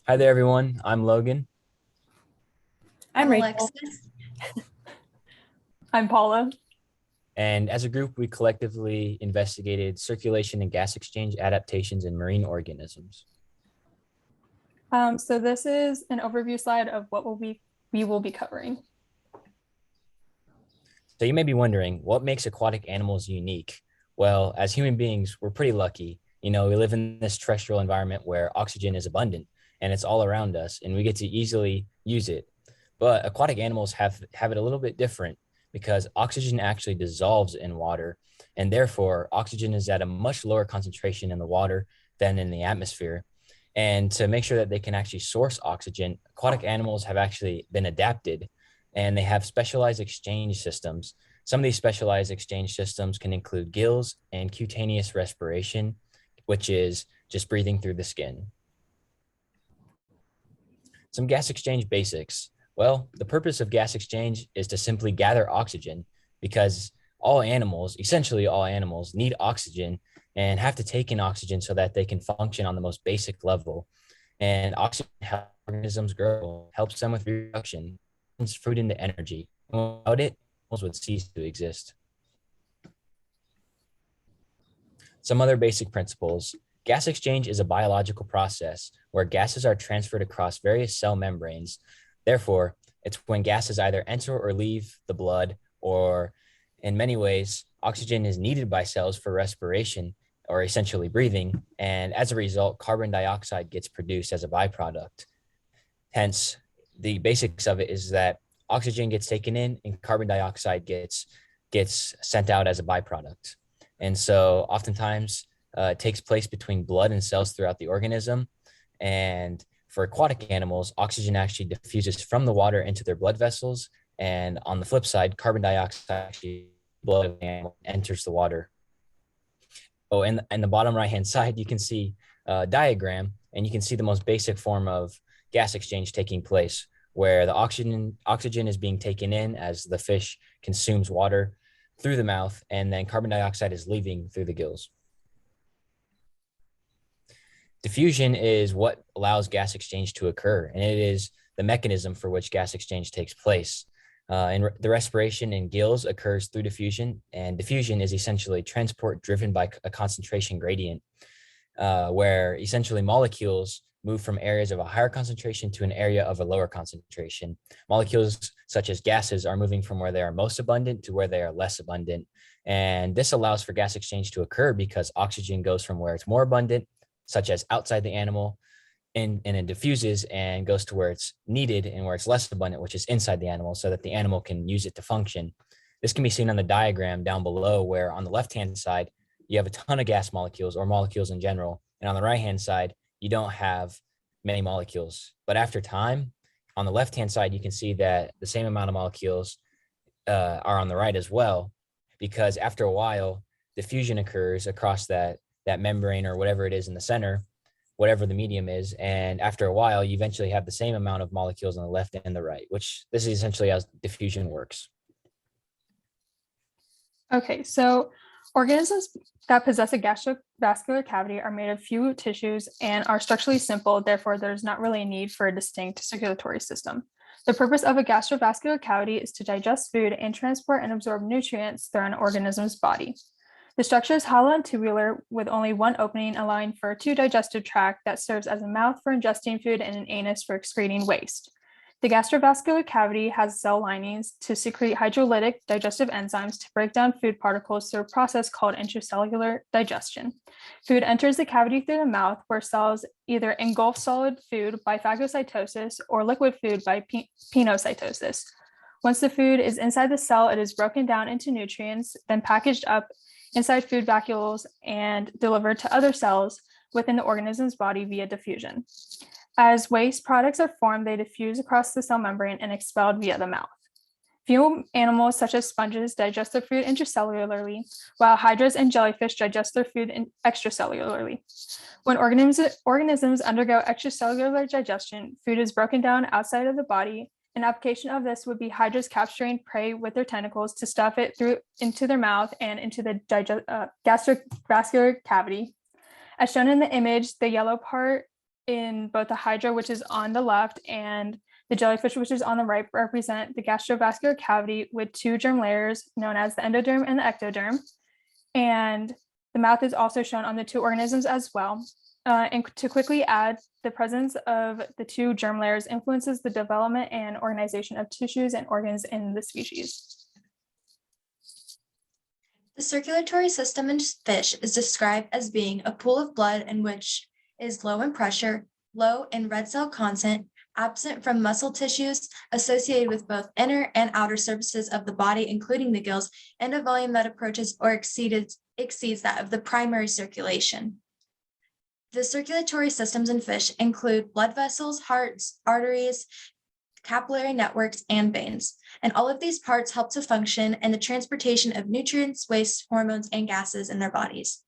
Hi there, everyone. I'm Logan. I'm I'm Rachel. Alexis. I'm Paula. And as a group, we collectively investigated circulation and gas exchange adaptations in marine organisms. So this is an overview slide of what we will be covering. So you may be wondering, what makes aquatic animals unique? Well, as human beings, we're pretty lucky. We live in this terrestrial environment where oxygen is abundant and it's all around us, and we get to easily use it. But aquatic animals have it a little bit different because oxygen actually dissolves in water, and therefore oxygen is at a much lower concentration in the water than in the atmosphere. And to make sure that they can actually source oxygen, aquatic animals have actually been adapted, and they have specialized exchange systems. Some of these specialized exchange systems can include gills and cutaneous respiration, which is just breathing through the skin. Some gas exchange basics. Well, the purpose of gas exchange is to simply gather oxygen because essentially all animals, need oxygen and have to take in oxygen so that they can function on the most basic level. And oxygen helps organisms grow, helps them with reproduction, turns food into energy. Without it, animals would cease to exist. Some other basic principles. Gas exchange is a biological process where gases are transferred across various cell membranes. Therefore, it's when gases either enter or leave the blood, or in many ways, oxygen is needed by cells for respiration or essentially breathing. And as a result, carbon dioxide gets produced as a byproduct. Hence, the basics of it is that oxygen gets taken in and carbon dioxide gets sent out as a byproduct. And so oftentimes it takes place between blood and cells throughout the organism. And for aquatic animals, oxygen actually diffuses from the water into their blood vessels. And on the flip side, carbon dioxide actually blood of the animal enters the water. Oh, and the bottom right hand side, you can see a diagram, and you can see the most basic form of gas exchange taking place, where the oxygen is being taken in as the fish consumes water through the mouth, and then carbon dioxide is leaving through the gills. Diffusion is what allows gas exchange to occur, and it is the mechanism for which gas exchange takes place. And the respiration in gills occurs through diffusion, and diffusion is essentially transport driven by a concentration gradient, where essentially molecules move from areas of a higher concentration to an area of a lower concentration. Molecules such as gases are moving from where they are most abundant to where they are less abundant. And this allows for gas exchange to occur because oxygen goes from where it's more abundant, such as outside the animal, and it diffuses and goes to where it's needed and where it's less abundant, which is inside the animal, so that the animal can use it to function. This can be seen on the diagram down below, where on the left-hand side, you have a ton of gas molecules or molecules in general. And on the right-hand side, you don't have many molecules. But after time, on the left-hand side, you can see that the same amount of molecules are on the right as well, because after a while, diffusion occurs across that membrane or whatever it is in the center, whatever the medium is. And after a while, you eventually have the same amount of molecules on the left and the right, which this is essentially how diffusion works. Okay, so organisms that possess a gastrovascular cavity are made of few tissues and are structurally simple. Therefore, there's not really a need for a distinct circulatory system. The purpose of a gastrovascular cavity is to digest food and transport and absorb nutrients through an organism's body. The structure is hollow and tubular with only one opening, allowing for two digestive tract that serves as a mouth for ingesting food and an anus for excreting waste. The gastrovascular cavity has cell linings to secrete hydrolytic digestive enzymes to break down food particles through a process called intracellular digestion. Food enters the cavity through the mouth, where cells either engulf solid food by phagocytosis or liquid food by pinocytosis. Once the food is inside the cell, it is broken down into nutrients, then packaged up inside food vacuoles and delivered to other cells within the organism's body via diffusion. As waste products are formed, they diffuse across the cell membrane and expelled via the mouth. Few animals, such as sponges, digest their food intracellularly, while hydras and jellyfish digest their food extracellularly. When organisms undergo extracellular digestion, food is broken down outside of the body. An application of this would be hydras capturing prey with their tentacles to stuff it through into their mouth and into the gastrovascular cavity. As shown in the image, the yellow part in both the hydra, which is on the left, and the jellyfish, which is on the right, represent the gastrovascular cavity with two germ layers known as the endoderm and the ectoderm. And the mouth is also shown on the two organisms as well. And to quickly add, the presence of the two germ layers influences the development and organization of tissues and organs in the species. The circulatory system in fish is described as being a pool of blood in which is low in pressure, low in red cell content, absent from muscle tissues, associated with both inner and outer surfaces of the body, including the gills, and a volume that approaches or exceeds that of the primary circulation. The circulatory systems in fish include blood vessels, hearts, arteries, capillary networks, and veins. And all of these parts help to function in the transportation of nutrients, waste, hormones, and gases in their bodies.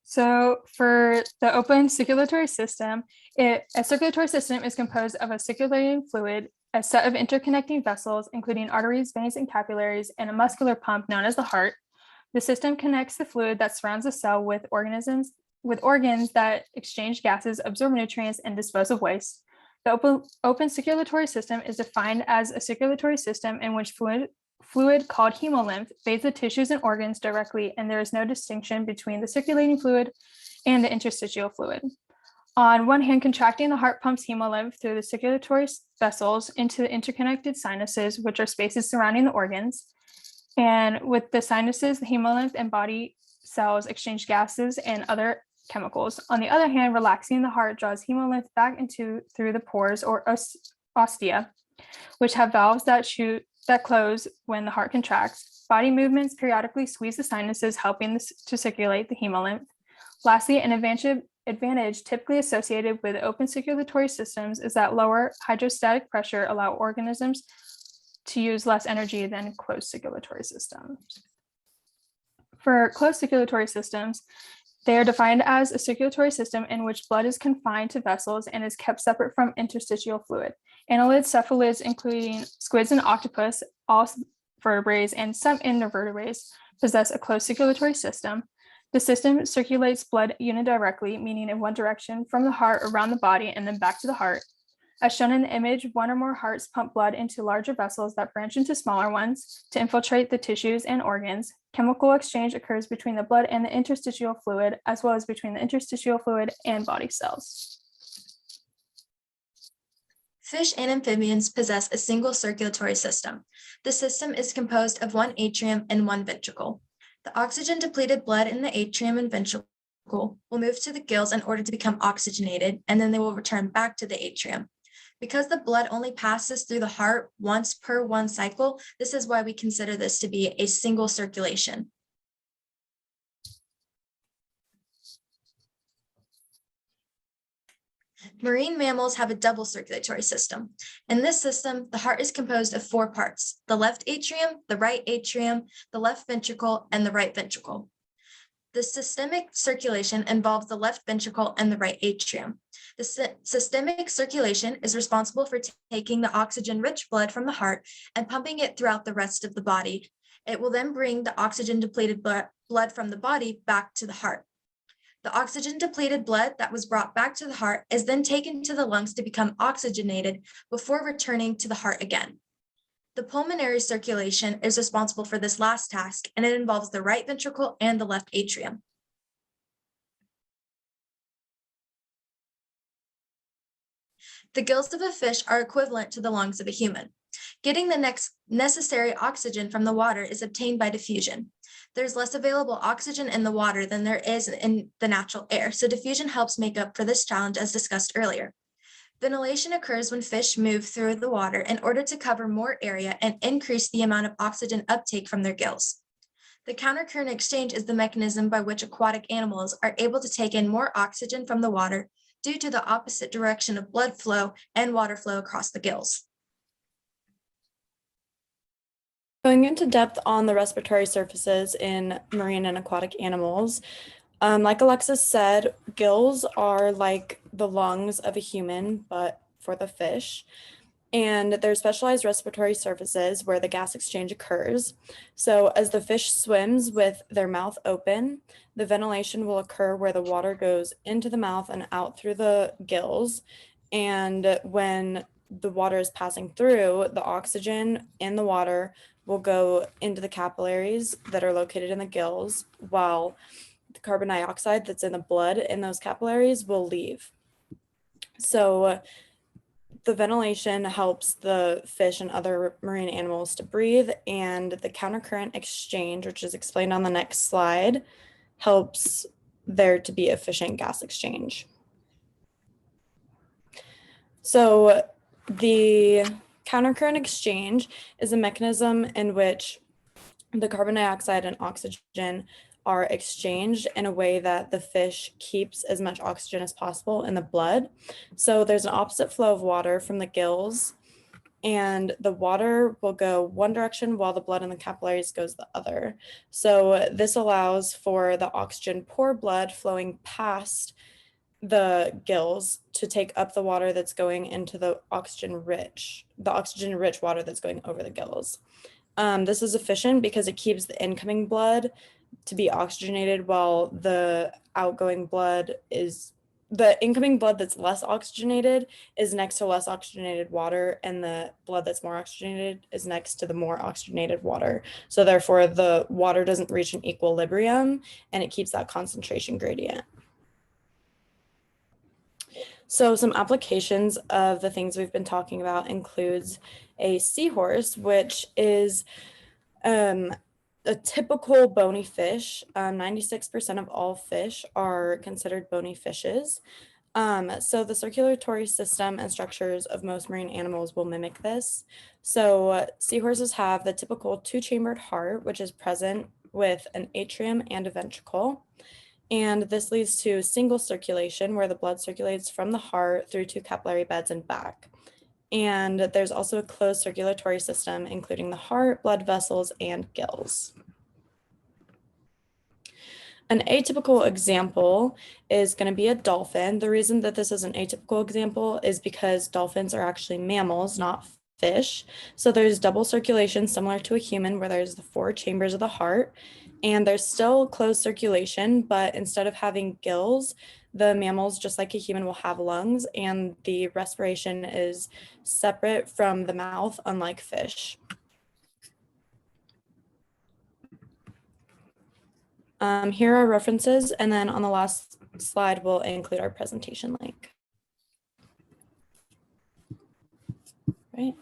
So for the open circulatory system, a circulatory system is composed of a circulating fluid, a set of interconnecting vessels, including arteries, veins, and capillaries, and a muscular pump known as the heart. The system connects the fluid that surrounds the cell with organs that exchange gases, absorb nutrients, and dispose of waste. The open circulatory system is defined as a circulatory system in which fluid called hemolymph bathes the tissues and organs directly, and there is no distinction between the circulating fluid and the interstitial fluid. On one hand, contracting the heart pumps hemolymph through the circulatory vessels into the interconnected sinuses, which are spaces surrounding the organs. And with the sinuses, the hemolymph and body cells exchange gases and other chemicals. On the other hand, relaxing the heart draws hemolymph back through the pores or ostia, which have valves that close when the heart contracts. Body movements periodically squeeze the sinuses, helping to circulate the hemolymph. Lastly, an advantage typically associated with open circulatory systems is that lower hydrostatic pressure allow organisms to use less energy than closed circulatory systems. For closed circulatory systems, they are defined as a circulatory system in which blood is confined to vessels and is kept separate from interstitial fluid. Annelids, cephalids, including squids and octopus, all vertebrates, and some invertebrates possess a closed circulatory system. The system circulates blood unidirectionally, meaning in one direction from the heart around the body and then back to the heart. As shown in the image, one or more hearts pump blood into larger vessels that branch into smaller ones to infiltrate the tissues and organs. Chemical exchange occurs between the blood and the interstitial fluid, as well as between the interstitial fluid and body cells. Fish and amphibians possess a single circulatory system. The system is composed of one atrium and one ventricle. The oxygen-depleted blood in the atrium and ventricle will move to the gills in order to become oxygenated, and then they will return back to the atrium. Because the blood only passes through the heart once per one cycle, this is why we consider this to be a single circulation. Marine mammals have a double circulatory system. In this system, the heart is composed of four parts: the left atrium, the right atrium, the left ventricle, and the right ventricle. The systemic circulation involves the left ventricle and the right atrium. The systemic circulation is responsible for taking the oxygen-rich blood from the heart and pumping it throughout the rest of the body. It will then bring the oxygen-depleted blood from the body back to the heart. The oxygen-depleted blood that was brought back to the heart is then taken to the lungs to become oxygenated before returning to the heart again. The pulmonary circulation is responsible for this last task, and it involves the right ventricle and the left atrium. The gills of a fish are equivalent to the lungs of a human. Getting the necessary oxygen from the water is obtained by diffusion. There's less available oxygen in the water than there is in the natural air, so diffusion helps make up for this challenge as discussed earlier. Ventilation occurs when fish move through the water in order to cover more area and increase the amount of oxygen uptake from their gills. The countercurrent exchange is the mechanism by which aquatic animals are able to take in more oxygen from the water due to the opposite direction of blood flow and water flow across the gills. Going into depth on the respiratory surfaces in marine and aquatic animals, like Alexis said, gills are like the lungs of a human, but for the fish. And there's specialized respiratory surfaces where the gas exchange occurs. So as the fish swims with their mouth open, the ventilation will occur where the water goes into the mouth and out through the gills. And when the water is passing through, the oxygen in the water will go into the capillaries that are located in the gills, while the carbon dioxide that's in the blood in those capillaries will leave. So the ventilation helps the fish and other marine animals to breathe, and the countercurrent exchange, which is explained on the next slide, helps there to be efficient gas exchange. So the countercurrent exchange is a mechanism in which the carbon dioxide and oxygen are exchanged in a way that the fish keeps as much oxygen as possible in the blood. So there's an opposite flow of water from the gills, and the water will go one direction while the blood in the capillaries goes the other. So this allows for the oxygen poor blood flowing past the gills to take up the water that's going into the oxygen rich water that's going over the gills. This is efficient because it keeps the incoming blood to be oxygenated while the outgoing blood is, the incoming blood that's less oxygenated is next to less oxygenated water, and the blood that's more oxygenated is next to the more oxygenated water. So therefore the water doesn't reach an equilibrium and it keeps that concentration gradient. So some applications of the things we've been talking about includes a seahorse, which is a typical bony fish. 96% of all fish are considered bony fishes. So the circulatory system and structures of most marine animals will mimic this. So seahorses have the typical two-chambered heart, which is present with an atrium and a ventricle. And this leads to single circulation, where the blood circulates from the heart through two capillary beds and back. And there's also a closed circulatory system, including the heart, blood vessels, and gills. An atypical example is going to be a dolphin. The reason that this is an atypical example is because dolphins are actually mammals, not fish. So there's double circulation similar to a human, where there's the four chambers of the heart, and there's still closed circulation, but instead of having gills, the mammals, just like a human, will have lungs, and the respiration is separate from the mouth, unlike fish. Here are references, and then on the last slide, we'll include our presentation link. Right.